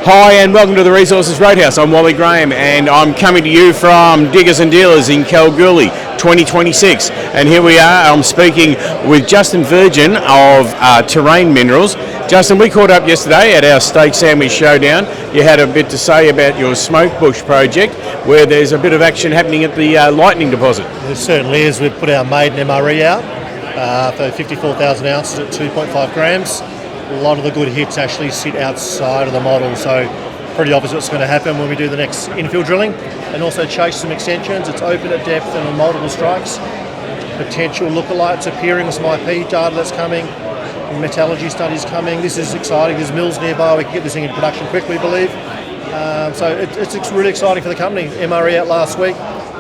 Hi and welcome to the Resources Roadhouse. I'm Wally Graham and I'm coming to you from Diggers and Dealers in Kalgoorlie 2026. And here we are, I'm speaking with Justin Virgin of Terrain Minerals. Justin, we caught up yesterday at our steak sandwich showdown. You had a bit to say about your smoke bush project where there's a bit of action happening at the Lightning deposit. There certainly is. We've put our maiden MRE out for 54,000 ounces at 2.5 grams. A lot of the good hits actually sit outside of the model, so pretty obvious what's going to happen when we do the next infill drilling, and also chase some extensions. It's open at depth and on multiple strikes. Potential lookalikes appearing, some IP data that's coming, metallurgy studies coming. This is exciting. There's mills nearby. We can get this thing into production quick, we believe. So it's really exciting for the company. MRE out last week,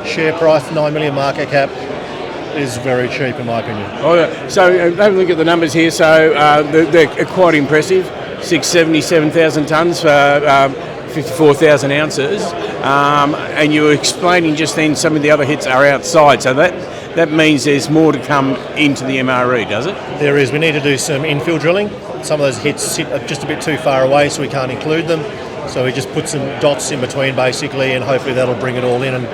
share price 9 million market cap. Is very cheap in my opinion. Oh, yeah. So have a look at the numbers here. So they're quite impressive. 677,000 tonnes for 54,000 ounces. And you were explaining just then some of the other hits are outside. So that means there's more to come into the MRE, does it? There is. We need to do some infill drilling. Some of those hits sit just a bit too far away, so we can't include them. So we just put some dots in between basically, and hopefully that'll bring it all in and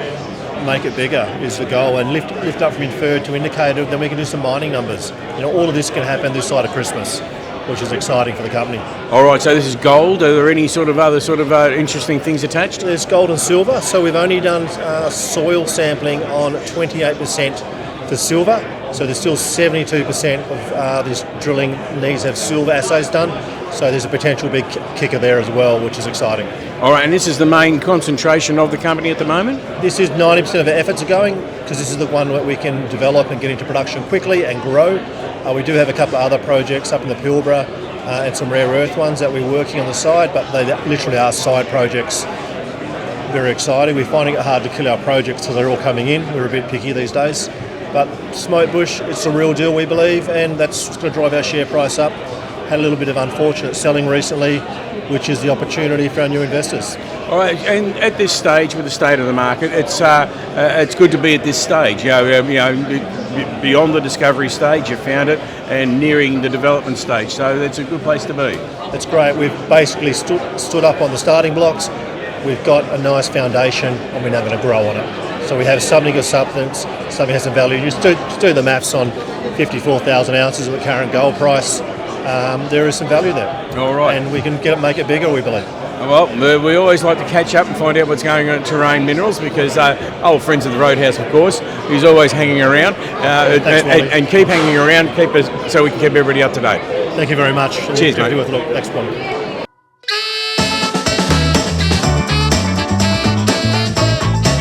make it bigger is the goal, and lift up from inferred to indicated. Then we can do some mining numbers. All of this can happen this side of Christmas, which is exciting for the company. All right, so this is gold. Are there any other interesting things attached? There's gold and silver. So we've only done soil sampling on 28% for silver. So there's still 72% of this drilling needs to have silver assays done. So there's a potential big kicker there as well, which is exciting. All right, and this is the main concentration of the company at the moment? This is 90% of our efforts are going, because this is the one that we can develop and get into production quickly and grow. We do have a couple of other projects up in the Pilbara and some rare earth ones that we're working on the side, but they literally are side projects. Very exciting. We're finding it hard to kill our projects so they're all coming in. We're a bit picky these days. But Smoke Bush, it's a real deal, we believe, and that's going to drive our share price up. Had a little bit of unfortunate selling recently, which is the opportunity for our new investors. All right, and at this stage, with the state of the market, it's good to be at this stage. Beyond the discovery stage, you found it, and nearing the development stage. So that's a good place to be. That's great. We've basically stood up on the starting blocks. We've got a nice foundation, and we're now going to grow on it. So we have something of substance, something has some value. Just do the maths on 54,000 ounces at the current gold price. There is some value there. All right. And we can make it bigger, we believe. Well, we always like to catch up and find out what's going on at Terrain Minerals, because old friends of the Roadhouse, of course, who's always hanging around. And keep hanging around, so we can keep everybody up to date. Thank you very much. Cheers, mate. Next one.